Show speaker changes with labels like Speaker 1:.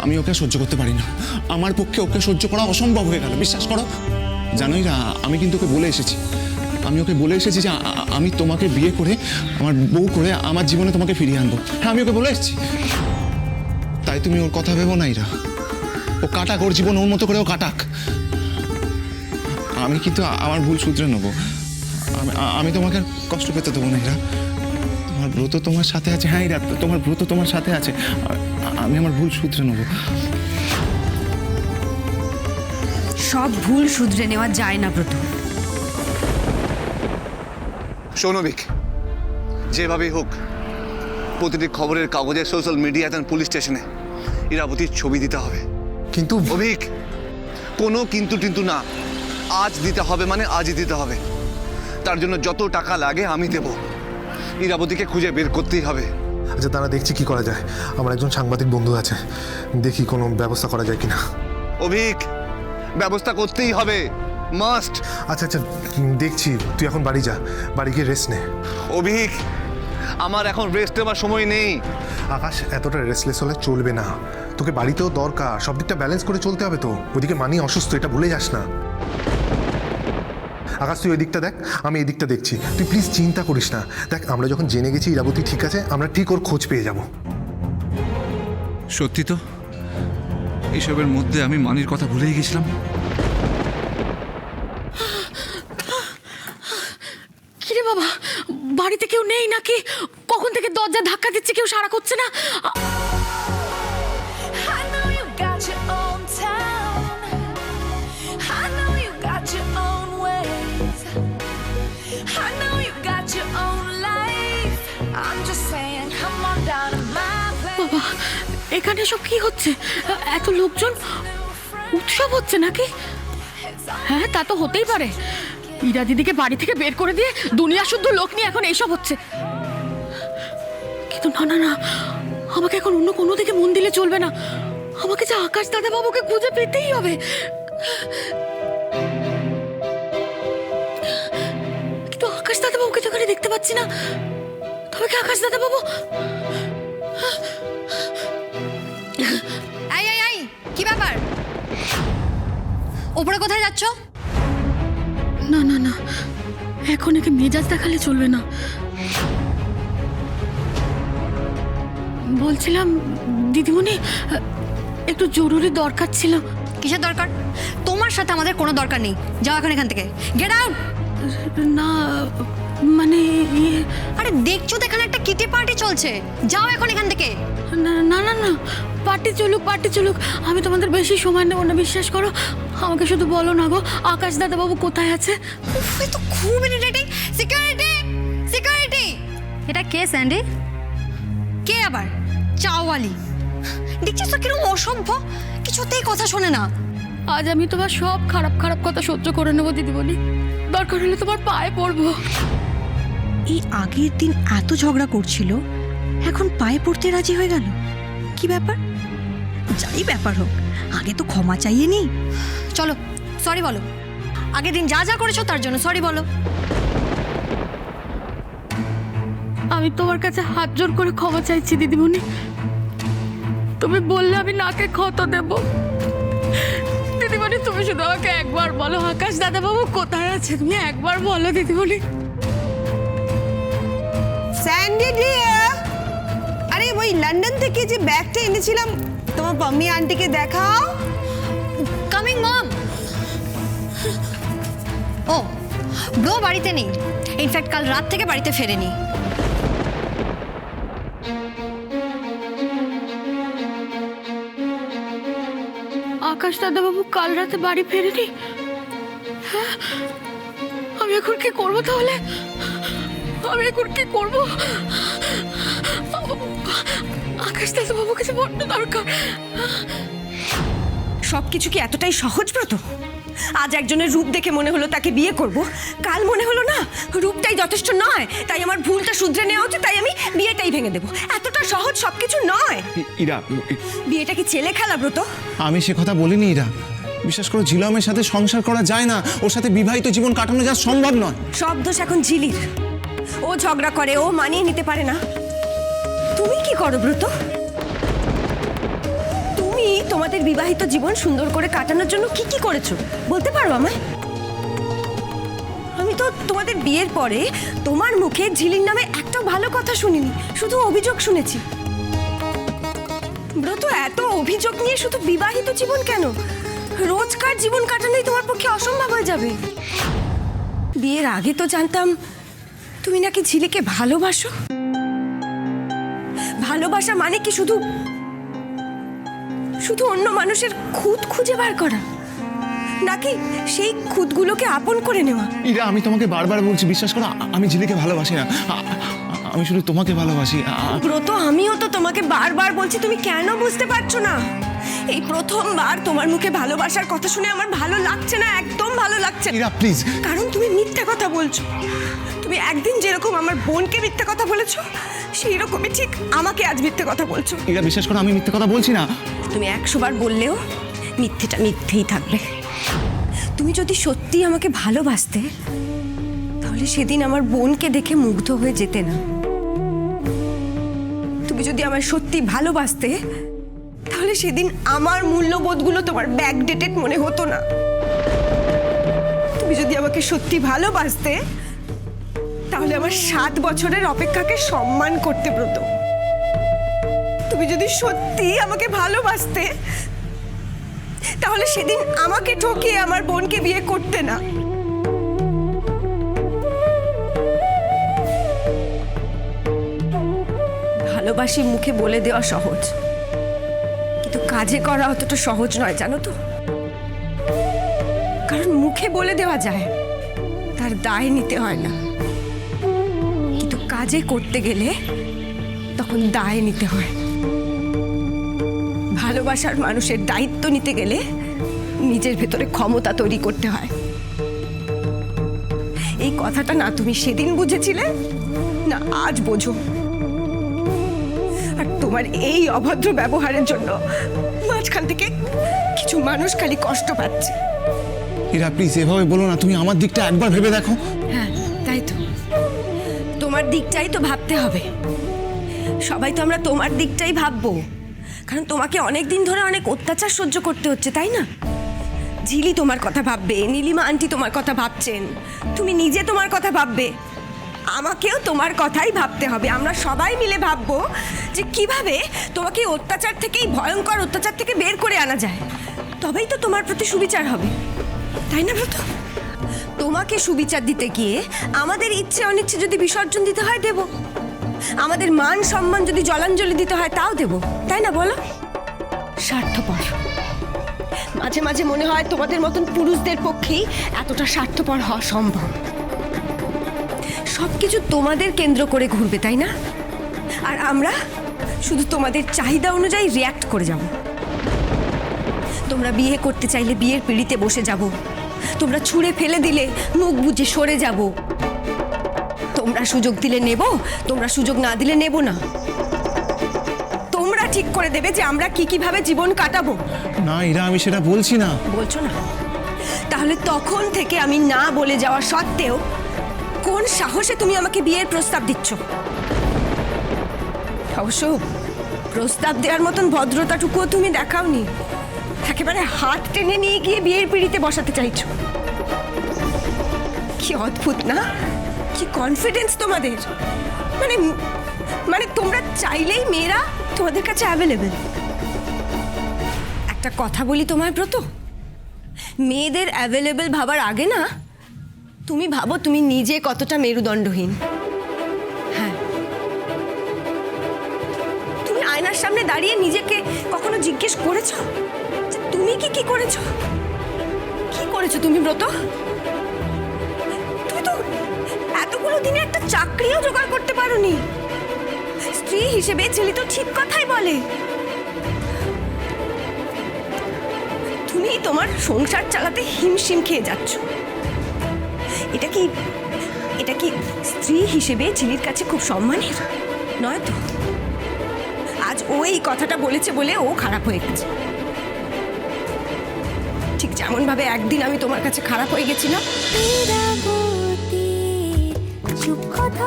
Speaker 1: আমি ওকে সহ্য করতে পারি না। আমার পক্ষে ওকে সহ্য করা অসম্ভব হয়ে গেল, বিশ্বাস করো। জানোই না, আমি কিন্তু ওকে বলে এসেছি, আমি ওকে বলে এসেছি যে আমি তোমাকে বিয়ে করে আমার বউ করে আমার জীবনে তোমাকে ফিরিয়ে আনবো। হ্যাঁ, আমি ওকে বলে এসেছি। তাই তুমি ওর কথা ভেবো না ইরা। ও কাটাক, ওর জীবন ওর মতো করে ও কাটাক। আমি কিন্তু আমার ভুল শুধরে নেবো। আমি তোমাকে কষ্ট পেতে দেবো না ইরা। তোমার ব্রত তোমার সাথে আছে। হ্যাঁ ইরা, তোমার ব্রত তোমার সাথে আছে। আমি আমার ভুল শুধরে নেবো।
Speaker 2: সব ভুল শুধরে নেওয়া যায় না ব্রত।
Speaker 3: সৌনবিক, যেভাবেই হোক প্রতিটি খবরের কাগজে, সোশ্যাল মিডিয়াতে, পুলিশ স্টেশনে ইরাবতীর ছবি দিতে হবে।
Speaker 4: কিন্তু
Speaker 3: অভিক, কোনো কিন্তু না। আজ দিতে হবে মানে আজই দিতে হবে। তার জন্য যত টাকা লাগে আমি দেব। ইরাবতীকে খুঁজে বের করতেই হবে।
Speaker 4: আচ্ছা, তারা দেখছি কি করা যায়। আমার একজন সাংবাদিক বন্ধু আছে, দেখি কোনো ব্যবস্থা করা যায় কিনা।
Speaker 3: অভিক, ব্যবস্থা করতেই হবে, মাস্ট।
Speaker 4: আচ্ছা আচ্ছা, দেখছি। তুই এখন বাড়ি যা, বাড়ি গিয়ে রেস্ট নে।
Speaker 3: অভিক, আমার এখন রেস্ট নেওয়ার সময় নেই।
Speaker 4: আকাশ, এতটা রেস্টলেস হলে চলবে না। তোকে বাড়িতেও দরকার, সব দিকটা ব্যালেন্স করে চলতে হবে তো। ওইদিকে মানি অসুস্থ, এটা ভুলে যাস না। আকাশ, তুই ওই দিকটা দেখ, আমি এই দিকটা দেখছি। তুই প্লিজ চিন্তা করিস না। দেখ, আমরা যখন জেনে গেছি ইরাবতী ঠিক আছে, আমরা ঠিক ওর খোঁজ পেয়ে যাব।
Speaker 5: সত্যি তো, এসবের মধ্যে আমি মানির কথা ভুলেই গেছিলাম।
Speaker 6: কিরে বাবা, বাড়িতে কেউ নেই নাকি? কখন থেকে দরজা ধাক্কা দিচ্ছে, কেউ সাড়া করছে না।
Speaker 7: I know you got your own town. I know you got your own ways. I know you got your own life. I'm just saying, come on down to my place.
Speaker 6: বাবা, এখানে সব কি হচ্ছে? এত লোকজন, উৎসব হচ্ছে নাকি? হ্যাঁ, তা তো হতেই পারে। ইরা দিদিকে বাড়ি থেকে বের করে দিয়ে দুনিয়া শুদ্ধ লোক নিয়ে এখন এইসব হচ্ছে। কিন্তু না না না, আমাকে এখন অন্য কোনো দিকে মন দিলে চলবে না। আমাকে যে আকাশ দাদা বাবুকে খুঁজে পেতেই হবে। কিন্তু আকাশ দাদা বাবুকে তো এখানে দেখতে পাচ্ছি না। তবে কি আকাশ দাদা বাবু?
Speaker 2: আই আই আই, কি ব্যাপার? ওপরে কোথায় যাচ্ছ?
Speaker 6: না না না, এখন একে মেজাজ দেখালে চলবে না। বলছিলাম দিদিমণি, একটু জরুরি দরকার ছিল।
Speaker 2: কিসের দরকার? তোমার সাথে আমাদের কোনো দরকার নেই। যাও এখন এখান থেকে, গেট আউট।
Speaker 6: না মানে
Speaker 2: আরে দেখছো তো এখানে একটা কিটি পার্টি চলছে, যাও এখন এখান থেকে।
Speaker 6: না না না না, পার্টি চলুক পার্টি চলুক, আমি তোমাদের বেশি সময় নেবো না, বিশ্বাস করো। আমাকে শুধু বলো না গো, আকাশ দাদা বাবু কোথায় আছে?
Speaker 2: উফ, এ তো খুব ইরিটেটিং। Security, security. এটা কে স্যান্ডি? কে আবার? চাওয়ালি। দেখছিস তো কিরকম অসভ্য, কিছুতেই কথা শোনে না।
Speaker 6: আজ আমি তোমার সব খারাপ খারাপ কথা সহ্য করে নেবো দিদিমণি, দরকার হলে তোমার পায়ে পড়বো।
Speaker 8: এই আগের দিন এত ঝগড়া করছিল, এখন পায়ে পড়তে রাজি হয়ে গেল। কি ব্যাপার? যাই ব্যাপার হোক, আগে তো ক্ষমা চাইয়ে নি।
Speaker 2: চলো সরি বলো, আগের দিন যা যা করেছো তার জন্য সরি বলো।
Speaker 6: আমি তোমার কাছে হাত জোর করে ক্ষমা চাইছি দিদিমণি। তুমি বললে আমি নাকে ক্ষত দেব। দিদিমণি, তুমি শুধু আমাকে একবার বলো আকাশ দাদা বাবু কোথায় আছে, তুমি একবার বলো দিদিমণি।
Speaker 9: স্যান্ডি ডিয়ার, আরে ওই লন্ডন থেকে যে ব্যাগটা এনেছিলাম তোমার পাম্মি আন্টিকে দেখাও।
Speaker 2: কামিং মম। ও, ব্রো বাড়িতে নেই। ইনফ্যাক্ট কাল রাত থেকে বাড়িতে ফেরেনি।
Speaker 6: আকাশ দাদা বাবু কাল রাতে বাড়ি ফেরেনি? হ্যাঁ, আমি এখন কি করবো তাহলে? আমি এখন কি করবো? আকাশ দাদা বাবু কাছে বড্ড দরকার।
Speaker 9: সবকিছু কি এতটাই সহজ ব্রত? আজ একজনের রূপ দেখে মনে হলো তাকে বিয়ে করব, কাল মনে হলো না রূপটাই যথেষ্ট নয়, তাই আমার ভুলটা শুধরে নেওয়া হচ্ছে, তাই আমি বিয়েটাই ভেঙে দেবো। এতটা সহজ সবকিছু নয়।
Speaker 1: ইরা,
Speaker 9: বিয়েটা কি ছেলে খেলা ব্রত?
Speaker 1: আমি সে কথা বলিনি ইরা। বিশ্বাস করো, ঝিলমের সাথে সংসার করা যায় না, ওর সাথে বিবাহিত জীবন কাটানো যা সম্ভব নয়।
Speaker 9: সব দোষ এখন ঝিলির। ও ঝগড়া করে, ও মানিয়ে নিতে পারে না। তুমি কি করো ব্রত? তুমি তোমাদের বিবাহিত জীবন সুন্দর করে কাটানোর জন্য কি কি করেছো বলতে পারো আমায়? আমি তো তোমাদের বিয়ের পরে তোমার মুখে ঝিলির নামে একটা ভালো কথা শুনিনি, শুধু অভিযোগ শুনেছি। ব্রত, এত অভিযোগ নিয়ে শুধু বিবাহিত জীবন কেন, রোজকার জীবন কাটানোই তোমার পক্ষে অসম্ভব হয়ে যাবে। বিয়ের আগে তো জানতাম তুমি নাকি ঝিলিকে ভালোবাসো। ভালোবাসা মানে কি শুধু শুধু অন্য মানুষের খুঁত খুঁজে বার করা, নাকি সেই খুঁতগুলোকে আপন করে নেওয়া?
Speaker 1: ইরা, আমি তোমাকে বারবার বলছি, বিশ্বাস করো, আমি ঝিলিকে ভালোবাসি না, আমি শুধু তোমাকে ভালোবাসি।
Speaker 9: ব্রত, আমিও তো তোমাকে বারবার বলছি, তুমি কেন বুঝতে পারছো না? এই প্রথমবার তোমার মুখে ভালোবাসার কথা শুনে আমার ভালো লাগছে না, একদম ভালো লাগছে না।
Speaker 1: ইরা প্লিজ।
Speaker 9: কারণ তুমি মিথ্যা কথা বলছো। তুমি একদিন যেরকম আমার বোনকে মিথ্যা কথা বলেছো, সেই রকমই ঠিক আমাকে আজ মিথ্যে কথা বলছো।
Speaker 1: ইরা, বিশ্বাস করো, আমি মিথ্যে কথা বলছি না।
Speaker 9: তুমি 100 বার বললেও মিথ্যেটা মিথ্যেই থাকবে। তুমি যদি সত্যি আমাকে ভালোবাসতে, তাহলে সেদিন আমার বোনকে দেখে মুগ্ধ হয়ে যেতে না। তুমি যদি আমায় সত্যি ভালোবাসতে, তাহলে সেদিন আমার মূল্যবোধগুলো তোমার ব্যাকডেটেড মনে হতো না। তুমি যদি আমাকে সত্যি ভালোবাসতে, তাহলে আমার 7 বছরের অপেক্ষাকে সম্মান করতে ব্রত। তুমি যদি সত্যি আমাকে ভালোবাসতে, তাহলে সেদিন আমাকে ঠকিয়ে আমার বোনকে বিয়ে করতে না। ভালোবাসি মুখে বলে দেওয়া সহজ, কিন্তু কাজে করা অতটা সহজ নয়, জানো তো। কারণ মুখে বলে দেওয়া যায়, তার দায় নিতে হয় না, কিন্তু কাজে করতে গেলে তখন দায় নিতে হয়। ভালোবাসার মানুষের দায়িত্ব নিতে গেলে নিজের ভেতরে ক্ষমতা তৈরি করতে হয়। এই কথাটা না তুমি সেদিন বুঝেছিলে, না আজ বোঝো। আর তোমার এই অভদ্র ব্যবহারের জন্য মাঝখান থেকে কিছু মানুষ খালি কষ্ট পাচ্ছে।
Speaker 1: ইরা প্লিজ, এভাবে বলো না, তুমি আমার দিকটা একবার ভেবে দেখো।
Speaker 9: হ্যাঁ, তাই তো, তোমার দিকটাই তো ভাবতে হবে। সবাই তো আমরা তোমার দিকটাই ভাববো, কারণ তোমাকে অনেক দিন ধরে অনেক অত্যাচার সহ্য করতে হচ্ছে, তাই না? ঝিলি তোমার কথা ভাববে, নীলিমা আন্টি তোমার কথা ভাবছেন, তুমি নিজে তোমার কথা ভাববে, আমাকেও তোমার কথাই ভাবতে হবে। আমরা সবাই মিলে ভাববো যে কিভাবে তোমাকে অত্যাচার থেকে, এই ভয়ঙ্কর অত্যাচার থেকে বের করে আনা যায়। তবেই তো তোমার প্রতি সুবিচার হবে, তাই না ব্রত? তোমাকে সুবিচার দিতে গিয়ে আমাদের ইচ্ছে অনিচ্ছে যদি বিসর্জন দিতে হয়, দেব। আমাদের মান সম্মান যদি জলাঞ্জলি দিতে হয়, তাও দেব, তাই না বলো? স্বার্থপর। মাঝে মাঝে মনে হয় তোমাদের মতন পুরুষদের পক্ষেই এতটা স্বার্থপর হওয়া সম্ভব। সবকিছু তোমাদের কেন্দ্র করে ঘুরবে, তাই না? আর আমরা শুধু তোমাদের চাহিদা অনুযায়ী রিয়্যাক্ট করে যাব। তোমরা বিয়ে করতে চাইলে বিয়ের পিঁড়িতে বসে যাব, তোমরা ছুঁড়ে ফেলে দিলে মুখ বুজে সরে যাব। তোমরা সুযোগ দিলে নেব, তোমরা সুযোগ না দিলে নেব না। তোমরা ঠিক করে দেবে যে আমরা কিভাবে জীবন কাটাবো।
Speaker 1: না ইরা, আমি সেটা বলছি না।
Speaker 9: বলছো না? তাহলে তখন থেকে আমি না বলে যাওয়া সত্ত্বেও কোন সাহসে তুমি আমাকে বিয়ের প্রস্তাব দিচ্ছ? অবশ্য প্রস্তাব দেওয়ার মতন ভদ্রতাটুকুও তুমি দেখাওনি, একেবারে হাত টেনে নিয়ে গিয়ে বিয়ের পিঁড়িতে বসাতে চাইছো। কি অদ্ভুত না, কি কনফিডেন্স তোমাদের। মানে মানে তোমরা চাইলেই মেয়েরা তোমাদের কাছে অ্যাভেলেবেল। একটা কথা বলি তোমায় ব্রত, মেয়েদের অ্যাভেলেবেল ভাবার আগে না তুমি ভাবো তুমি নিজে কতটা মেরুদণ্ডহীন। হ্যাঁ, তুমি আয়নার সামনে দাঁড়িয়ে নিজেকে কখনো জিজ্ঞেস করেছো যে তুমি কি করেছো? কি করেছো তুমি ব্রত? তুমি তো এতগুলো দিনে একটা চাকরিও জোগাড় করতে পারোনি। স্ত্রী হিসেবে ছেলে তো ঠিক কথাই বলে। তুমি তোমার সংসার চালাতে হিমশিম খেয়ে যাচ্ছ। এটা কি স্ত্রী হিসেবে ঝিলির কাছে খুব সম্মানের নয় তো? আজ ও এই কথাটা বলেছে বলে ও খারাপ হয়ে গেছে, ঠিক যেমন ভাবে একদিন আমি তোমার কাছে খারাপ হয়ে গেছিলাম।
Speaker 7: চুপ কথা